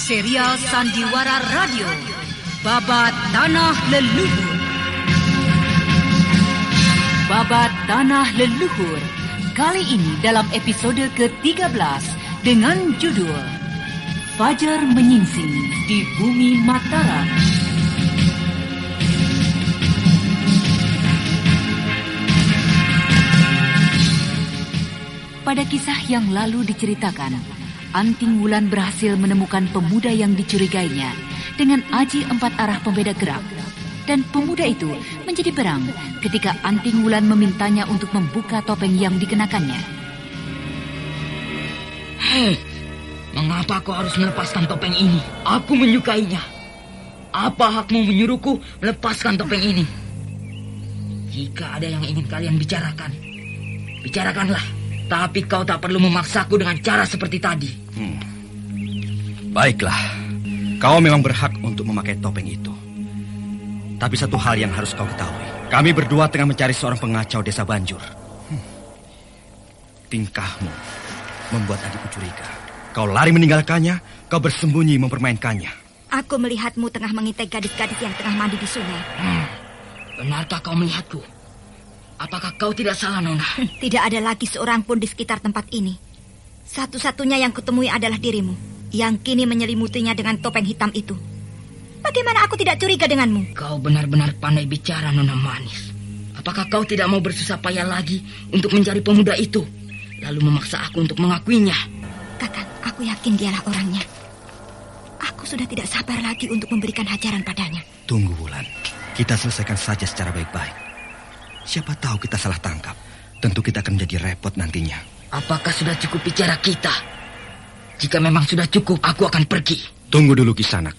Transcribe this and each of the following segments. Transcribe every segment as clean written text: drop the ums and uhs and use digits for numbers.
Serial Sandiwara Radio, Babat Tanah Leluhur. Babat Tanah Leluhur, kali ini dalam episode ke-13 dengan judul Fajar Menyingsing di Bumi Mataram. Pada kisah yang lalu diceritakan, Anting Wulan berhasil menemukan pemuda yang dicurigainya dengan aji 4 arah pembeda gerak. Dan pemuda itu menjadi berang ketika Anting Wulan memintanya untuk membuka topeng yang dikenakannya. Hei, mengapa kau harus melepaskan topeng ini? Aku menyukainya. Apa hakmu menyuruhku melepaskan topeng ini? Jika ada yang ingin kalian bicarakan, bicarakanlah. Tapi kau tak perlu memaksaku dengan cara seperti tadi. Baiklah, kau memang berhak untuk memakai topeng itu. Tapi satu hal yang harus kau ketahui. Kami berdua tengah mencari seorang pengacau desa Banjur. Tingkahmu membuat adikku curiga. Kau lari meninggalkannya, kau bersembunyi mempermainkannya. Aku melihatmu tengah mengintai gadis-gadis yang tengah mandi di sungai. Benarkah kau melihatku? Apakah kau tidak salah, Nona? Tidak ada lagi seorang pun di sekitar tempat ini. Satu-satunya yang kutemui adalah dirimu, yang kini menyelimutinya dengan topeng hitam itu. Bagaimana aku tidak curiga denganmu? Kau benar-benar pandai bicara, Nona Manis. Apakah kau tidak mau bersusah payah lagi untuk mencari pemuda itu, lalu memaksa aku untuk mengakuinya? Kakang, aku yakin dialah orangnya. Aku sudah tidak sabar lagi untuk memberikan hajaran padanya. Tunggu, Wulan. Kita selesaikan saja secara baik-baik. Siapa tahu kita salah tangkap. Tentu kita akan menjadi repot nantinya. Apakah sudah cukup bicara kita? Jika memang sudah cukup, aku akan pergi. Tunggu dulu, Kisanak.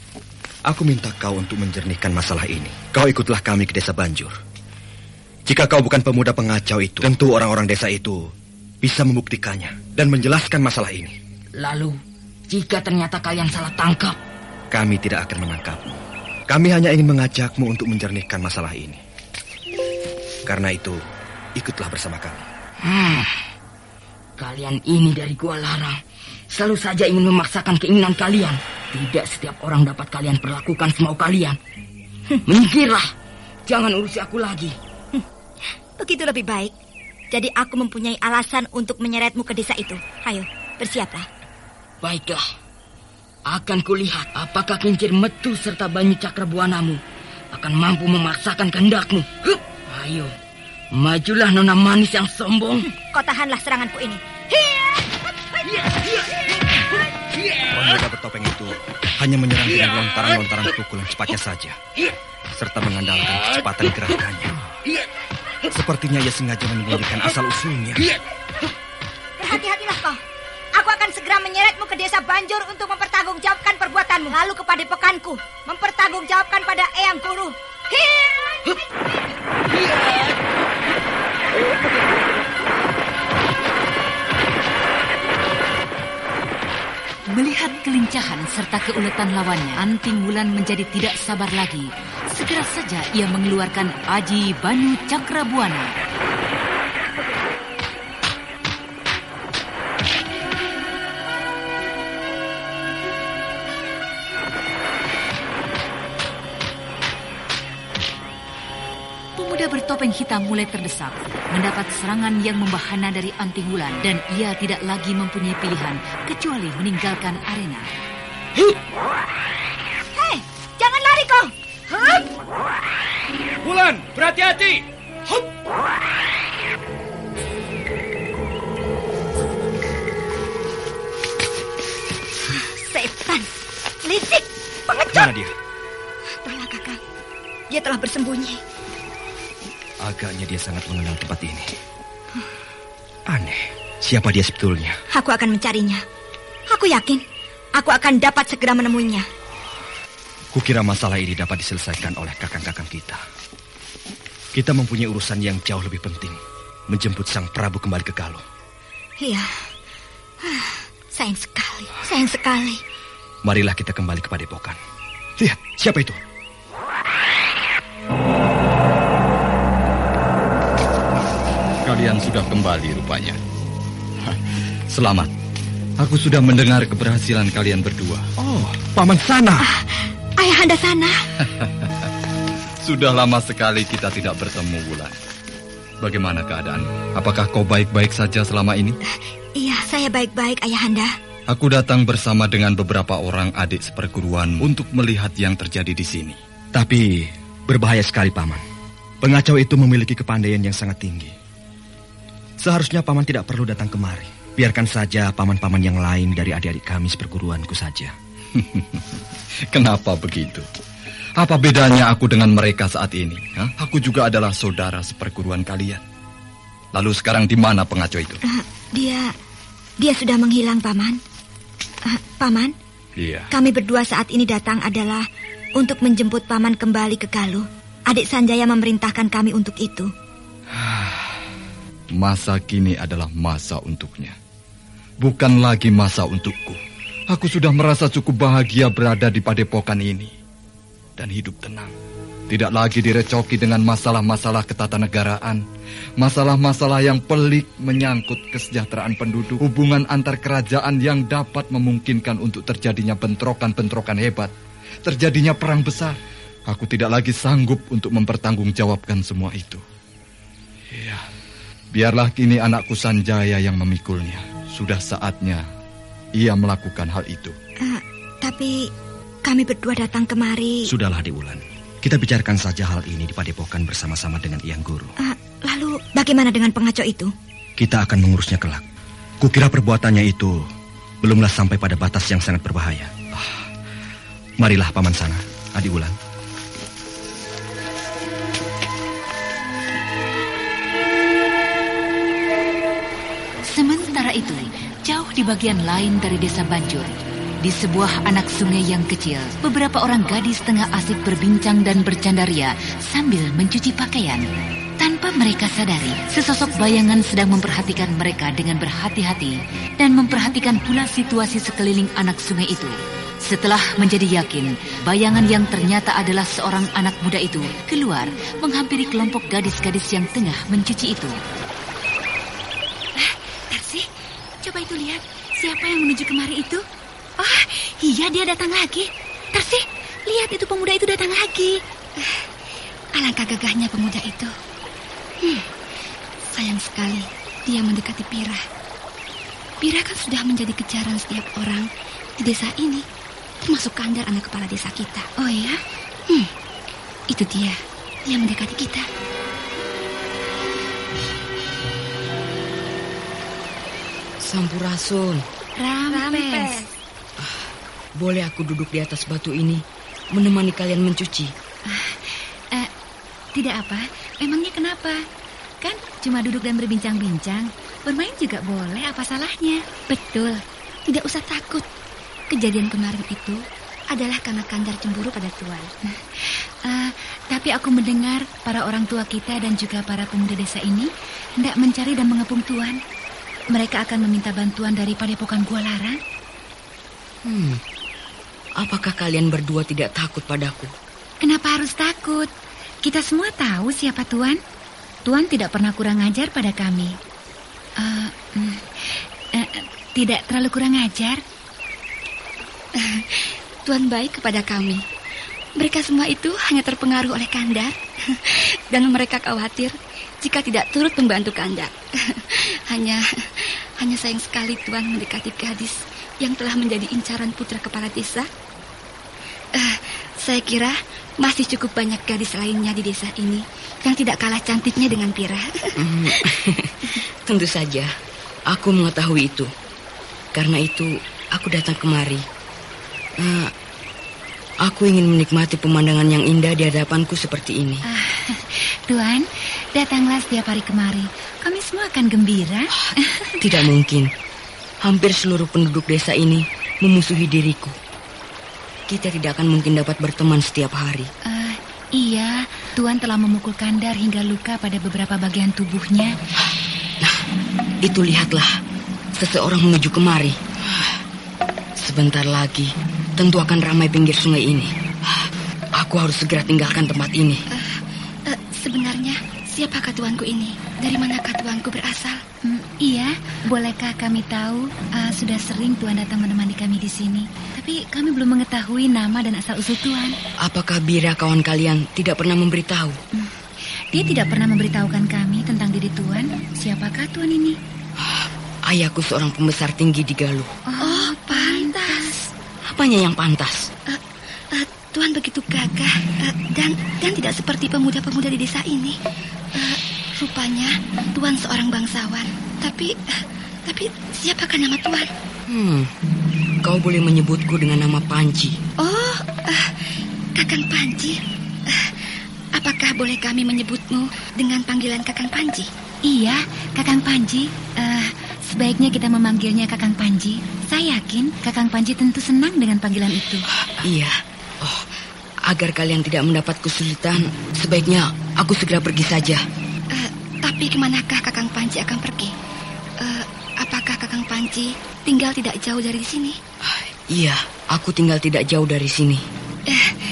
Aku minta kau untuk menjernihkan masalah ini. Kau ikutlah kami ke desa Banjur. Jika kau bukan pemuda pengacau itu, tentu orang-orang desa itu bisa membuktikannya dan menjelaskan masalah ini. Lalu, jika ternyata kalian salah tangkap? Kami tidak akan menangkapmu. Kami hanya ingin mengajakmu untuk menjernihkan masalah ini. Karena itu, ikutlah bersama kami. Kalian ini dari Gua Larang selalu saja ingin memaksakan keinginan kalian. Tidak setiap orang dapat kalian perlakukan semau kalian. Minggirlah, jangan urusi aku lagi. Begitu lebih baik. Jadi aku mempunyai alasan untuk menyeretmu ke desa itu. Ayo, bersiaplah. Baiklah, akan kulihat apakah kincir metu serta banyu cakrabuanamu akan mampu memaksakan kehendakmu. Ayo, majulah Nona Manis yang sombong. Kau tahanlah seranganku ini. Pemuda bertopeng itu hanya menyerang dengan lontaran-lontaran pukulan cepatnya saja, serta mengandalkan kecepatan gerakannya. Sepertinya ia sengaja menyembunyikan asal-usulnya. Berhati-hatilah kau. Aku akan segera menyeretmu ke desa Banjur untuk mempertanggungjawabkan perbuatanmu. Lalu ke padepokanku, mempertanggungjawabkan pada Eyang Guru. Melihat kelincahan serta keuletan lawannya, Anting Wulan menjadi tidak sabar lagi. Segera saja ia mengeluarkan aji Banyu Cakrabuana. Pemuda bertopeng hitam mulai terdesak, mendapat serangan yang membahana dari Anting Wulan, dan ia tidak lagi mempunyai pilihan kecuali meninggalkan arena. Hei, jangan lari kau! Wulan, berhati-hati! Setan, licik, pengecut! Mana dia? Entahlah, Kakang. Dia telah bersembunyi. Agaknya dia sangat mengenal tempat ini. Aneh, siapa dia sebetulnya? Aku akan mencarinya. Aku yakin aku akan dapat segera menemuinya. Kukira masalah ini dapat diselesaikan oleh kakang-kakang kita. Kita mempunyai urusan yang jauh lebih penting. Menjemput Sang Prabu kembali ke Galuh. Iya. Sayang sekali, sayang sekali. Marilah kita kembali ke padepokan. Lihat, siapa itu? Kalian sudah kembali rupanya. Selamat. Aku sudah mendengar keberhasilan kalian berdua. Oh, Paman Sana. Ayahanda Sana. Sudah lama sekali kita tidak bertemu, Wulan. Bagaimana keadaanmu? Apakah kau baik-baik saja selama ini? Iya, saya baik-baik, Ayahanda. Aku datang bersama dengan beberapa orang adik seperguruanmu untuk melihat yang terjadi di sini. Tapi berbahaya sekali, Paman. Pengacau itu memiliki kepandaian yang sangat tinggi. Seharusnya Paman tidak perlu datang kemari. Biarkan saja paman-paman yang lain dari adik-adik kami seperguruanku saja. Kenapa begitu? Apa bedanya aku dengan mereka saat ini? Hah? Aku juga adalah saudara seperguruan kalian. Lalu sekarang di mana pengacau itu? Dia sudah menghilang, Paman. Paman? Iya. Kami berdua saat ini datang adalah untuk menjemput Paman kembali ke Galuh. Adik Sanjaya memerintahkan kami untuk itu. Masa kini adalah masa untuknya. Bukan lagi masa untukku. Aku sudah merasa cukup bahagia berada di padepokan ini. Dan hidup tenang. Tidak lagi direcoki dengan masalah-masalah ketatanegaraan. Masalah-masalah yang pelik menyangkut kesejahteraan penduduk. Hubungan antar kerajaan yang dapat memungkinkan untuk terjadinya bentrokan-bentrokan hebat. Terjadinya perang besar. Aku tidak lagi sanggup untuk mempertanggungjawabkan semua itu. Iya, biarlah kini anakku Sanjaya yang memikulnya. Sudah saatnya ia melakukan hal itu. Tapi kami berdua datang kemari. Sudahlah, Adik Wulan. Kita bicarakan saja hal ini di padepokan bersama-sama dengan Hyang Guru. Lalu bagaimana dengan pengacau itu? Kita akan mengurusnya kelak. Kukira perbuatannya itu belumlah sampai pada batas yang sangat berbahaya. Marilah Paman Sana, Adik Wulan. Sementara itu, jauh di bagian lain dari desa Banjur, di sebuah anak sungai yang kecil, beberapa orang gadis tengah asik berbincang dan bercandaria sambil mencuci pakaian. Tanpa mereka sadari, sesosok bayangan sedang memperhatikan mereka dengan berhati-hati dan memperhatikan pula situasi sekeliling anak sungai itu. Setelah menjadi yakin, bayangan yang ternyata adalah seorang anak muda itu keluar menghampiri kelompok gadis-gadis yang tengah mencuci itu. Tarsi, coba itu lihat, siapa yang menuju kemari itu? Oh, iya, dia datang lagi. Tarsi, lihat itu pemuda itu datang lagi. Alangkah gagahnya pemuda itu. Sayang sekali dia mendekati Pira. Pira kan sudah menjadi kejaran setiap orang di desa ini, termasuk Kandar, anak kepala desa kita. Oh ya? Itu dia mendekati kita. Sampurasun. Rampes. Boleh aku duduk di atas batu ini menemani kalian mencuci? Tidak apa. Memangnya kenapa? Kan cuma duduk dan berbincang-bincang. Bermain juga boleh, apa salahnya? Betul. Tidak usah takut. Kejadian kemarin itu adalah karena Kandar cemburu pada Tuan. Tapi aku mendengar para orang tua kita dan juga para pemuda desa ini hendak mencari dan mengepung Tuan. Mereka akan meminta bantuan dari padepokan Gua Larang. Apakah kalian berdua tidak takut padaku? Kenapa harus takut? Kita semua tahu siapa Tuan. Tuan tidak pernah kurang ajar pada kami. Tidak terlalu kurang ajar. Tuan baik kepada kami. Mereka semua itu hanya terpengaruh oleh Kandar. Dan mereka khawatir jika tidak turut membantu Kandar. Hanya sayang sekali Tuan mendekati gadis yang telah menjadi incaran putra kepala desa. Saya kira masih cukup banyak gadis lainnya di desa ini yang tidak kalah cantiknya dengan Pira. Tentu saja, aku mengetahui itu. Karena itu, aku datang kemari. Aku ingin menikmati pemandangan yang indah di hadapanku seperti ini. Tuan, datanglah setiap hari kemari. Kami semua akan gembira. Tidak mungkin. Hampir seluruh penduduk desa ini memusuhi diriku. Kita tidak akan mungkin dapat berteman setiap hari. Iya, Tuan telah memukul Kandar hingga luka pada beberapa bagian tubuhnya. Nah, itu lihatlah. Seseorang menuju kemari. Sebentar lagi, tentu akan ramai pinggir sungai ini. Aku harus segera tinggalkan tempat ini. Sebenarnya, siapakah tuanku ini? Dari manakah tuanku berasal? Iya, bolehkah kami tahu? Sudah sering Tuan datang menemani kami di sini, tapi kami belum mengetahui nama dan asal-usul Tuan. Apakah Bira kawan kalian tidak pernah memberitahu? Dia tidak pernah memberitahukan kami tentang diri Tuan. Siapakah Tuan ini? Ayahku seorang pembesar tinggi di Galuh. Oh, pantas. Apanya yang pantas? Tuan begitu gagah dan tidak seperti pemuda-pemuda di desa ini. Rupanya Tuan seorang bangsawan. Tapi siapakah nama Tuan? Kau boleh menyebutku dengan nama Panji. Oh, Kakang Panji. Apakah boleh kami menyebutmu dengan panggilan Kakang Panji? Iya, Kakang Panji. Sebaiknya kita memanggilnya Kakang Panji. Saya yakin Kakang Panji tentu senang dengan panggilan itu. Iya. Agar kalian tidak mendapat kesulitan, sebaiknya aku segera pergi saja. Tapi kemanakah Kakang Panji akan pergi? Apakah Kakang Panji tinggal tidak jauh dari sini? Iya, aku tinggal tidak jauh dari sini.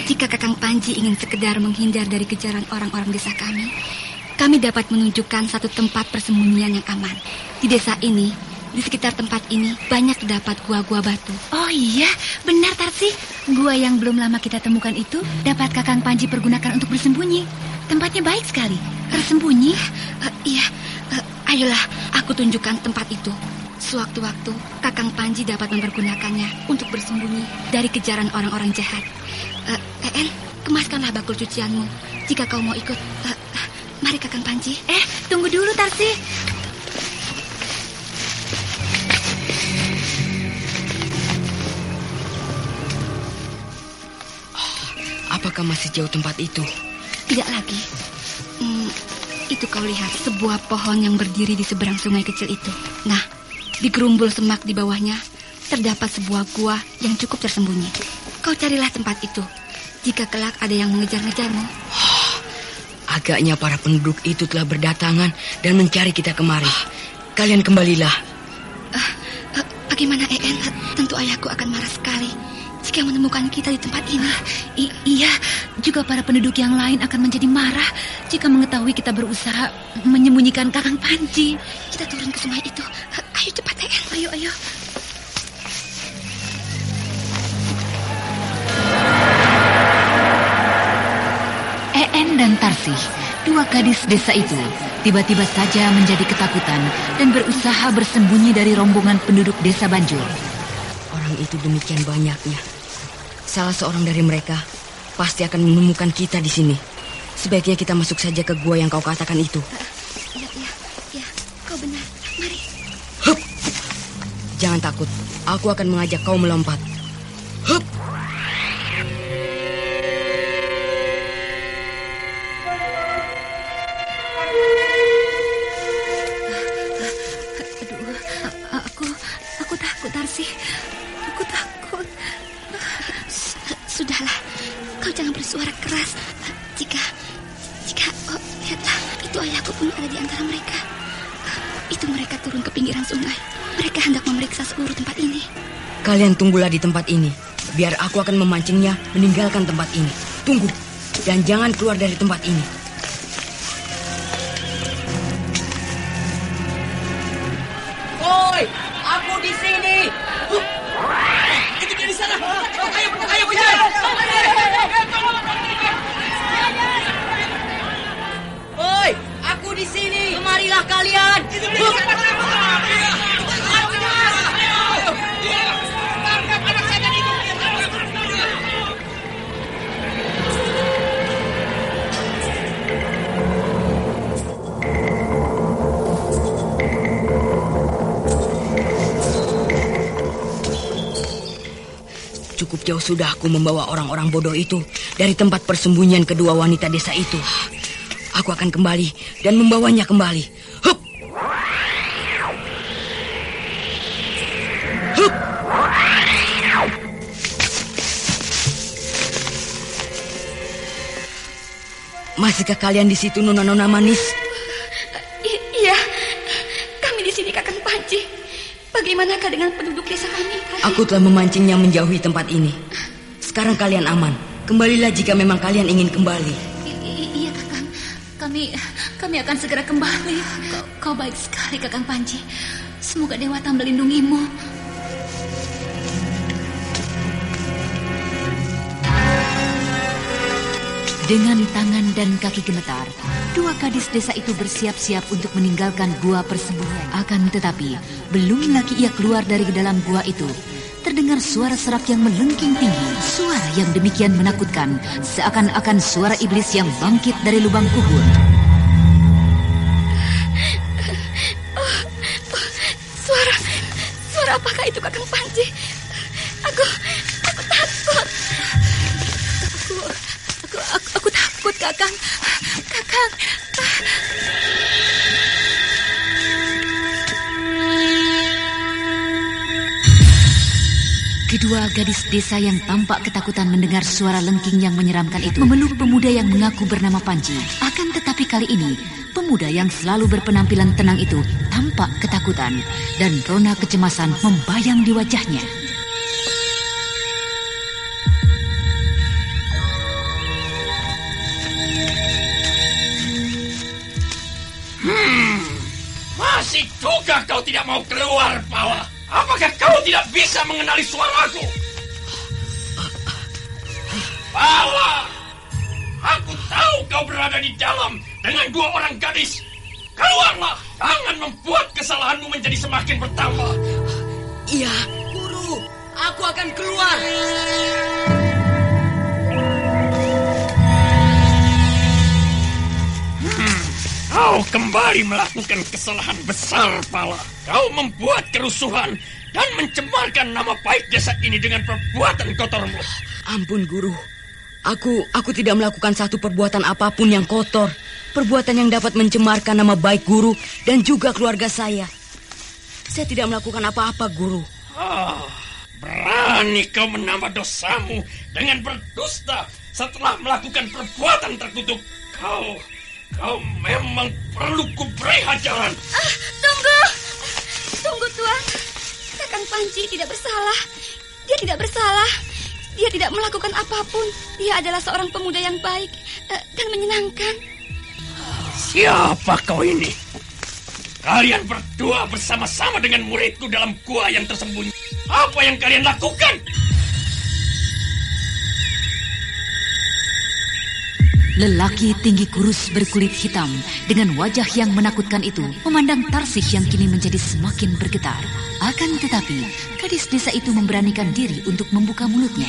Jika Kakang Panji ingin sekedar menghindar dari kejaran orang-orang desa kami dapat menunjukkan satu tempat persembunyian yang aman. Di desa ini, di sekitar tempat ini, banyak terdapat gua-gua batu. Oh iya, benar Tarsi. Gua yang belum lama kita temukan itu dapat Kakang Panji pergunakan untuk bersembunyi. Tempatnya baik sekali, tersembunyi. Iya, ayolah, aku tunjukkan tempat itu. Sewaktu-waktu, Kakang Panji dapat mempergunakannya untuk bersembunyi dari kejaran orang-orang jahat. En, kemaskanlah bakul cucianmu. Jika kau mau ikut, mari Kakang Panji. Tunggu dulu Tarsi. Apakah masih jauh tempat itu? Tidak lagi. Itu kau lihat sebuah pohon yang berdiri di seberang sungai kecil itu. Nah, di gerumbul semak di bawahnya terdapat sebuah gua yang cukup tersembunyi. Kau carilah tempat itu. Jika kelak ada yang mengejar-ngejarmu. Agaknya para penduduk itu telah berdatangan dan mencari kita kemari. Kalian kembalilah. Bagaimana En? Tentu ayahku akan marah sekali jika menemukan kita di tempat ini. Iya, juga para penduduk yang lain akan menjadi marah jika mengetahui kita berusaha menyembunyikan Kakang Panji. Kita turun ke sungai itu. Ayo cepat En. Ayo. En dan Tarsih, dua gadis desa itu, tiba-tiba saja menjadi ketakutan dan berusaha bersembunyi dari rombongan penduduk desa Banjur. Orang itu demikian banyaknya. Salah seorang dari mereka pasti akan menemukan kita di sini. Sebaiknya kita masuk saja ke gua yang kau katakan itu. Ya, kau benar. Mari. Hup! Jangan takut, aku akan mengajak kau melompat. Hup! Aku takut, Tarsih. Aku takut. Sudahlah, kau jangan bersuara keras. Jika, oh, lihatlah, itu ayahku pun ada di antara mereka. Itu mereka turun ke pinggiran sungai. Mereka hendak memeriksa seluruh tempat ini. Kalian tunggulah di tempat ini. Biar aku akan memancingnya meninggalkan tempat ini. Tunggu, dan jangan keluar dari tempat ini. Oi, aku di sini. Itu dia di sana. Ayo kejar. Oi, aku di sini. Kemarilah kalian. Cukup jauh sudah aku membawa orang-orang bodoh itu dari tempat persembunyian kedua wanita desa itu. Aku akan kembali dan membawanya kembali. Hup! Hup! Masihkah kalian di situ, nona-nona manis? Iya, kami di sini, Kakang Panji. Bagaimanakah dengan penduduk desa kami? Aku telah memancingnya menjauhi tempat ini. Sekarang kalian aman. Kembalilah jika memang kalian ingin kembali. Iya, Kakang. Kami akan segera kembali. Kau baik sekali, Kakang Panji. Semoga Dewata melindungimu. Dengan tangan dan kaki gemetar, dua gadis desa itu bersiap-siap untuk meninggalkan gua persembunyian. Akan tetapi, belum lagi ia keluar dari dalam gua itu, terdengar suara serak yang melengking tinggi. Suara yang demikian menakutkan, seakan-akan suara iblis yang bangkit dari lubang kubur. Suara apakah itu, Kakang Panji? Aku takut. Aku takut, Kakang. Kedua gadis desa yang tampak ketakutan mendengar suara lengking yang menyeramkan itu memeluk pemuda yang mengaku bernama Panji. Akan tetapi kali ini, pemuda yang selalu berpenampilan tenang itu tampak ketakutan dan rona kecemasan membayang di wajahnya. Masih juga kau tidak mau keluar, Pala? Apakah kau tidak bisa mengenali suaraku? Pala, aku tahu kau berada di dalam dengan dua orang gadis. Keluarlah, jangan membuat kesalahanmu menjadi semakin bertambah. Iya, Guru, aku akan keluar. Kau kembali melakukan kesalahan besar, Pala. Kau membuat kerusuhan dan mencemarkan nama baik desa ini dengan perbuatan kotormu. Ampun, Guru. Aku tidak melakukan satu perbuatan apapun yang kotor. Perbuatan yang dapat mencemarkan nama baik Guru dan juga keluarga saya. Saya tidak melakukan apa-apa, Guru. Berani kau menambah dosamu dengan berdusta setelah melakukan perbuatan terkutuk. Kau memang perlu kuberi hajaran. Tunggu, Tuan. Kakang Panji tidak bersalah. Dia tidak bersalah. Dia tidak melakukan apapun. Dia adalah seorang pemuda yang baik dan menyenangkan. Siapa kau ini? Kalian berdua bersama-sama dengan muridku dalam gua yang tersembunyi. Apa yang kalian lakukan? Lelaki tinggi kurus berkulit hitam dengan wajah yang menakutkan itu memandang Tarsih yang kini menjadi semakin bergetar. Akan tetapi, gadis desa itu memberanikan diri untuk membuka mulutnya.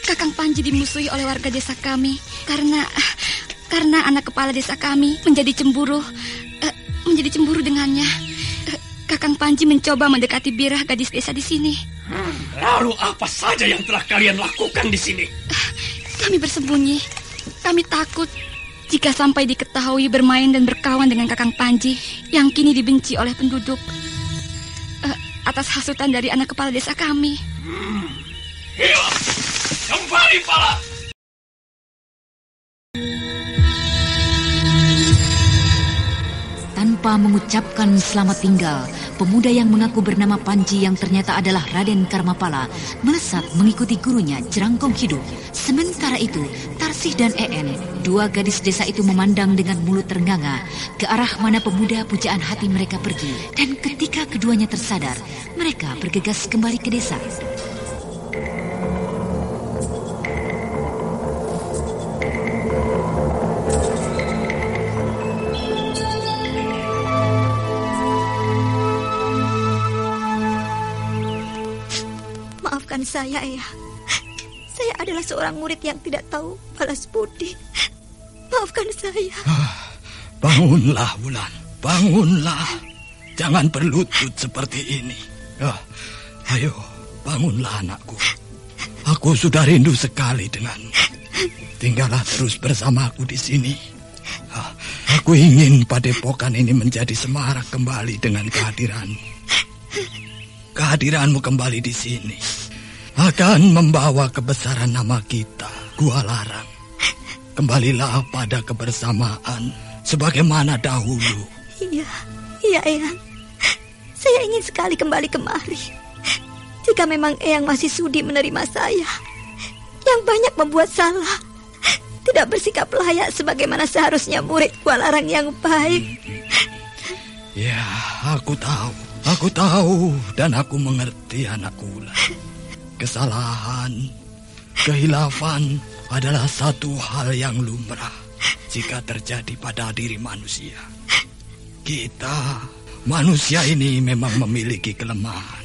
Kakang Panji dimusuhi oleh warga desa kami karena anak kepala desa kami menjadi cemburu dengannya. Kakang Panji mencoba mendekati Birah, gadis desa di sini. Lalu apa saja yang telah kalian lakukan di sini? Kami bersembunyi. Kami takut jika sampai diketahui bermain dan berkawan dengan Kakang Panji yang kini dibenci oleh penduduk atas hasutan dari anak kepala desa kami. Hilang! Kembali, Pala! Tanpa mengucapkan selamat tinggal, pemuda yang mengaku bernama Panji yang ternyata adalah Raden Karmapala melesat mengikuti gurunya jerangkong hidup. Sementara itu, Tarsih dan En, dua gadis desa itu memandang dengan mulut ternganga ke arah mana pemuda pujaan hati mereka pergi. Dan ketika keduanya tersadar, mereka bergegas kembali ke desa. Maafkan saya, Eyang. Saya adalah seorang murid yang tidak tahu balas budi. Maafkan saya. Bangunlah, Wulan. Bangunlah. Jangan berlutut seperti ini. Ayo, bangunlah anakku. Aku sudah rindu sekali denganmu. Tinggallah terus bersamaku di sini. Aku ingin padepokan ini menjadi semarak kembali dengan kehadiranmu. Kehadiranmu kembali di sini akan membawa kebesaran nama kita, Gua Larang. Kembalilah pada kebersamaan sebagaimana dahulu. Iya, Eyang. Saya ingin sekali kembali kemari. Jika memang Eyang masih sudi menerima saya, yang banyak membuat salah, tidak bersikap layak sebagaimana seharusnya murid Kualarang yang baik. Ya, aku tahu dan aku mengerti anakku Wulan. Kesalahan, kehilafan adalah satu hal yang lumrah jika terjadi pada diri manusia. Kita, manusia ini memang memiliki kelemahan.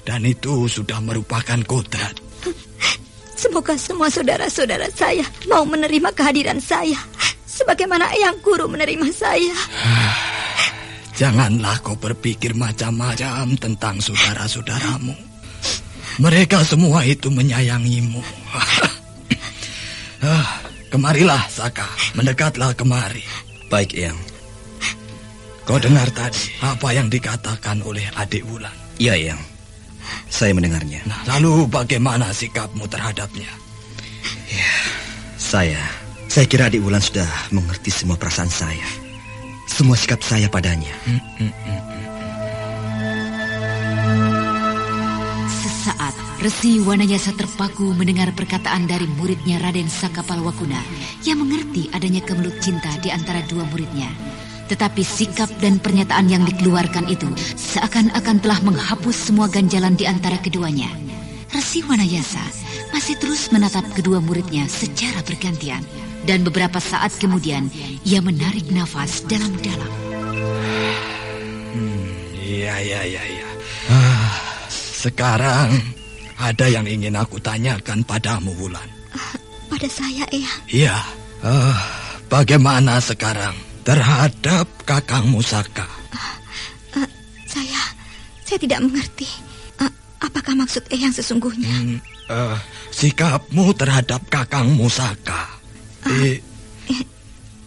Dan itu sudah merupakan kodrat. Semoga semua saudara-saudara saya mau menerima kehadiran saya sebagaimana Eyang Guru menerima saya. Janganlah kau berpikir macam-macam tentang saudara-saudaramu. Mereka semua itu menyayangimu. Kemarilah, Saka. Mendekatlah kemari. Baik, Eyang. Kau dengar tadi apa yang dikatakan oleh adik Wulan? Iya, Eyang. Saya mendengarnya. Nah, lalu bagaimana sikapmu terhadapnya? Ya, saya kira adik Wulan sudah mengerti semua perasaan saya. Semua sikap saya padanya. Sesaat Resi Wanayasa terpaku mendengar perkataan dari muridnya Raden Sakapalwakuna yang mengerti adanya kemelut cinta di antara dua muridnya. Tetapi sikap dan pernyataan yang dikeluarkan itu seakan-akan telah menghapus semua ganjalan di antara keduanya. Resi Wanayasa masih terus menatap kedua muridnya secara bergantian. Dan beberapa saat kemudian ia menarik nafas dalam-dalam. Iya. Sekarang ada yang ingin aku tanyakan padamu, Wulan. Pada saya, Eyang? Iya. Bagaimana sekarang terhadap kakangmu Saka? Saya tidak mengerti. Apakah maksud Eyang sesungguhnya? Sikapmu terhadap kakangmu Saka.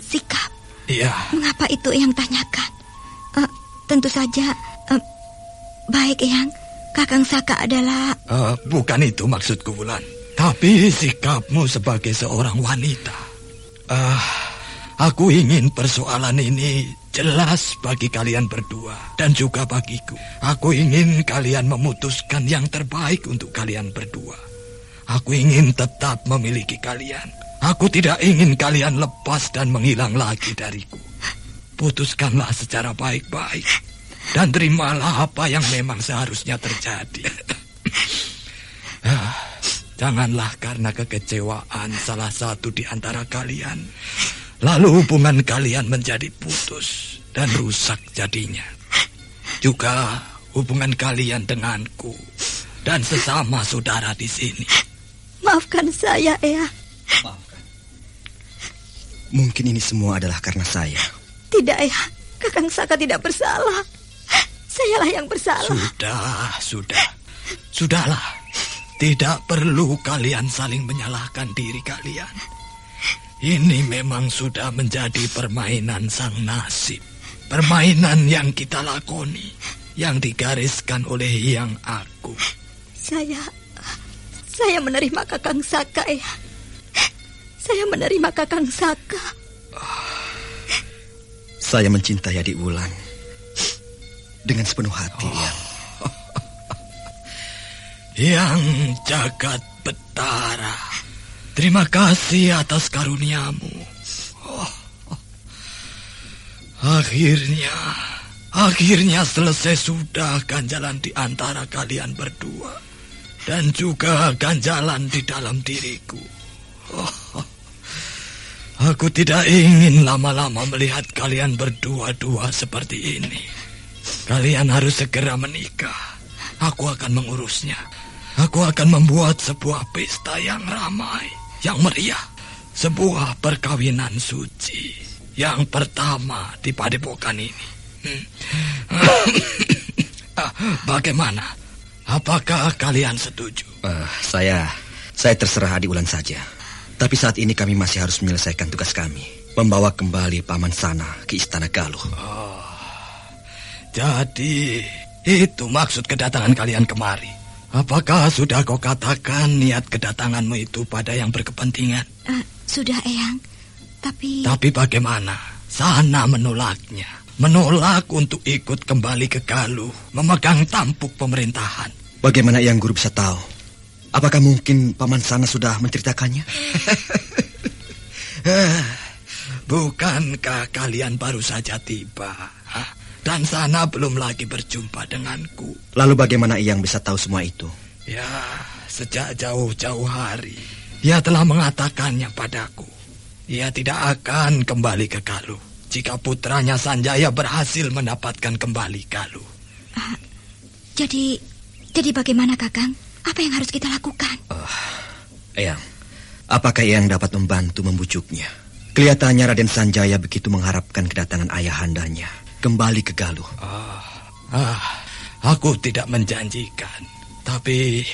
Sikap? Iya. Mengapa itu Eyang tanyakan? Tentu saja, baik Eyang. Kakang Saka adalah... Bukan itu maksudku, Wulan. Tapi sikapmu sebagai seorang wanita. Aku ingin persoalan ini jelas bagi kalian berdua dan juga bagiku. Aku ingin kalian memutuskan yang terbaik untuk kalian berdua. Aku ingin tetap memiliki kalian. Aku tidak ingin kalian lepas dan menghilang lagi dariku. Putuskanlah secara baik-baik dan terimalah apa yang memang seharusnya terjadi. Janganlah karena kekecewaan salah satu di antara kalian, lalu hubungan kalian menjadi putus dan rusak jadinya. Juga hubungan kalian denganku dan sesama saudara di sini. Maafkan saya, Eyang. Maafkan. Mungkin ini semua adalah karena saya. Tidak, Eyang. Kakang Saka tidak bersalah. Sayalah yang bersalah. Sudahlah. Tidak perlu kalian saling menyalahkan diri kalian. Ini memang sudah menjadi permainan sang nasib. Permainan yang kita lakoni, yang digariskan oleh Hyang Agung. Saya menerima Kakang Saka, ya. Saya menerima Kakang Saka. Saya mencintai adik Wulan dengan sepenuh hati, ya. Yang Jagat Betara, terima kasih atas karuniamu. Akhirnya selesai sudah ganjalan di antara kalian berdua. Dan juga ganjalan di dalam diriku. Aku tidak ingin lama-lama melihat kalian berdua-dua seperti ini. Kalian harus segera menikah. Aku akan mengurusnya. Aku akan membuat sebuah pesta yang ramai, yang meriah. Sebuah perkawinan suci yang pertama di padepokan ini. Bagaimana? Apakah kalian setuju? Saya terserah adik Wulan saja. Tapi saat ini kami masih harus menyelesaikan tugas kami. Membawa kembali Paman Sana ke Istana Galuh. Jadi itu maksud kedatangan kalian kemari. Apakah sudah kau katakan niat kedatanganmu itu pada yang berkepentingan? Sudah, Eyang. Tapi bagaimana? Sana menolaknya. Menolak untuk ikut kembali ke Galuh, memegang tampuk pemerintahan. Bagaimana Eyang Guru bisa tahu? Apakah mungkin Paman Sana sudah menceritakannya? Bukankah kalian baru saja tiba? Dan Sana belum lagi berjumpa denganku. Lalu bagaimana Eyang bisa tahu semua itu? Ya, sejak jauh-jauh hari, ia telah mengatakannya padaku. Ia tidak akan kembali ke Galuh jika putranya Sanjaya berhasil mendapatkan kembali Galuh. Jadi bagaimana, Kakang? Apa yang harus kita lakukan? Eyang, apakah Eyang dapat membantu membujuknya? Kelihatannya Raden Sanjaya begitu mengharapkan kedatangan ayahandanya kembali ke Galuh. Aku tidak menjanjikan, tapi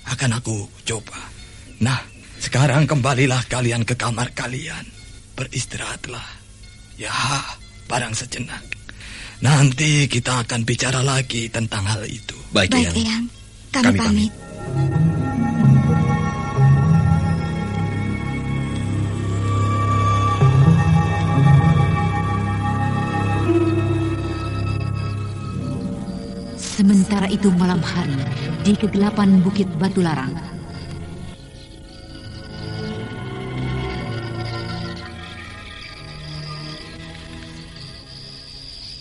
akan aku coba. Nah, sekarang kembalilah kalian ke kamar kalian. Beristirahatlah. Ya, barang sejenak. Nanti kita akan bicara lagi tentang hal itu. Baik, Eyang. Kami pamit. Sementara itu malam hari di kegelapan Bukit Batu Larang.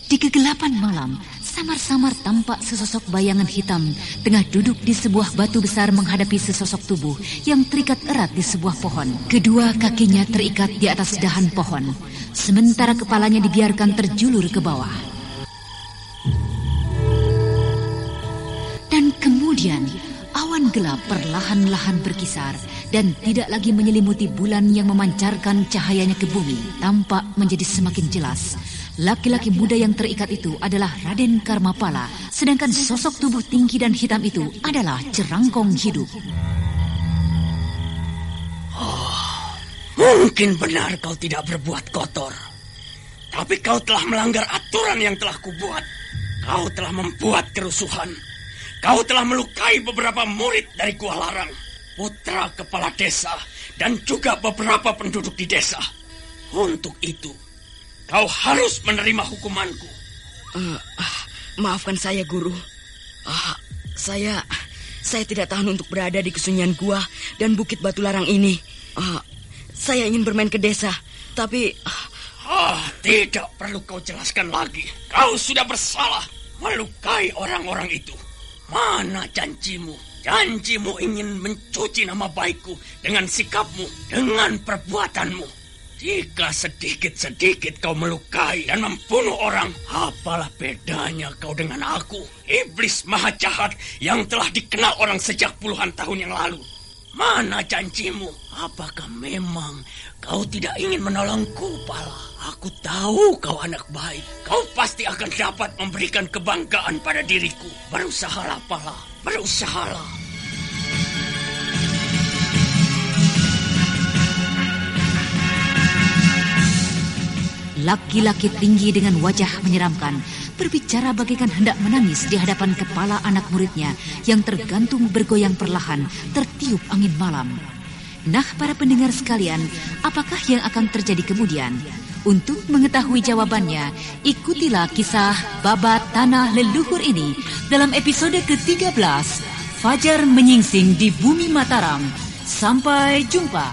Di kegelapan malam, samar-samar tampak sesosok bayangan hitam tengah duduk di sebuah batu besar menghadapi sesosok tubuh yang terikat erat di sebuah pohon. Kedua kakinya terikat di atas dahan pohon, sementara kepalanya dibiarkan terjulur ke bawah. Dan kemudian awan gelap perlahan-lahan berkisar dan tidak lagi menyelimuti bulan yang memancarkan cahayanya ke bumi. Tampak menjadi semakin jelas. Laki-laki muda yang terikat itu adalah Raden Karmapala, sedangkan sosok tubuh tinggi dan hitam itu adalah Cerangkong hidup. Mungkin benar kau tidak berbuat kotor, tapi kau telah melanggar aturan yang telah kubuat. Kau telah membuat kerusuhan. Kau telah melukai beberapa murid dari Gua Larang, putra kepala desa, dan juga beberapa penduduk di desa. Untuk itu, kau harus menerima hukumanku. Maafkan saya, Guru. Saya tidak tahan untuk berada di kesunyian gua dan Bukit Batu Larang ini. Saya ingin bermain ke desa, tapi... Tidak perlu kau jelaskan lagi. Kau sudah bersalah melukai orang-orang itu. Mana janjimu? Janjimu ingin mencuci nama baikku dengan sikapmu, dengan perbuatanmu. Jika sedikit-sedikit kau melukai dan membunuh orang, apalah bedanya kau dengan aku, iblis maha jahat yang telah dikenal orang sejak puluhan tahun yang lalu. Mana janjimu? Apakah memang kau tidak ingin menolongku, Pala? Aku tahu kau anak baik. Kau pasti akan dapat memberikan kebanggaan pada diriku. Berusahalah, Pala. Berusahalah. Laki-laki tinggi dengan wajah menyeramkan berbicara bagaikan hendak menangis di hadapan kepala anak muridnya yang tergantung bergoyang perlahan tertiup angin malam. Nah, para pendengar sekalian, apakah yang akan terjadi kemudian? Untuk mengetahui jawabannya, ikutilah kisah Babat Tanah Leluhur ini dalam episode ke-13, Fajar Menyingsing di Bumi Mataram. Sampai jumpa.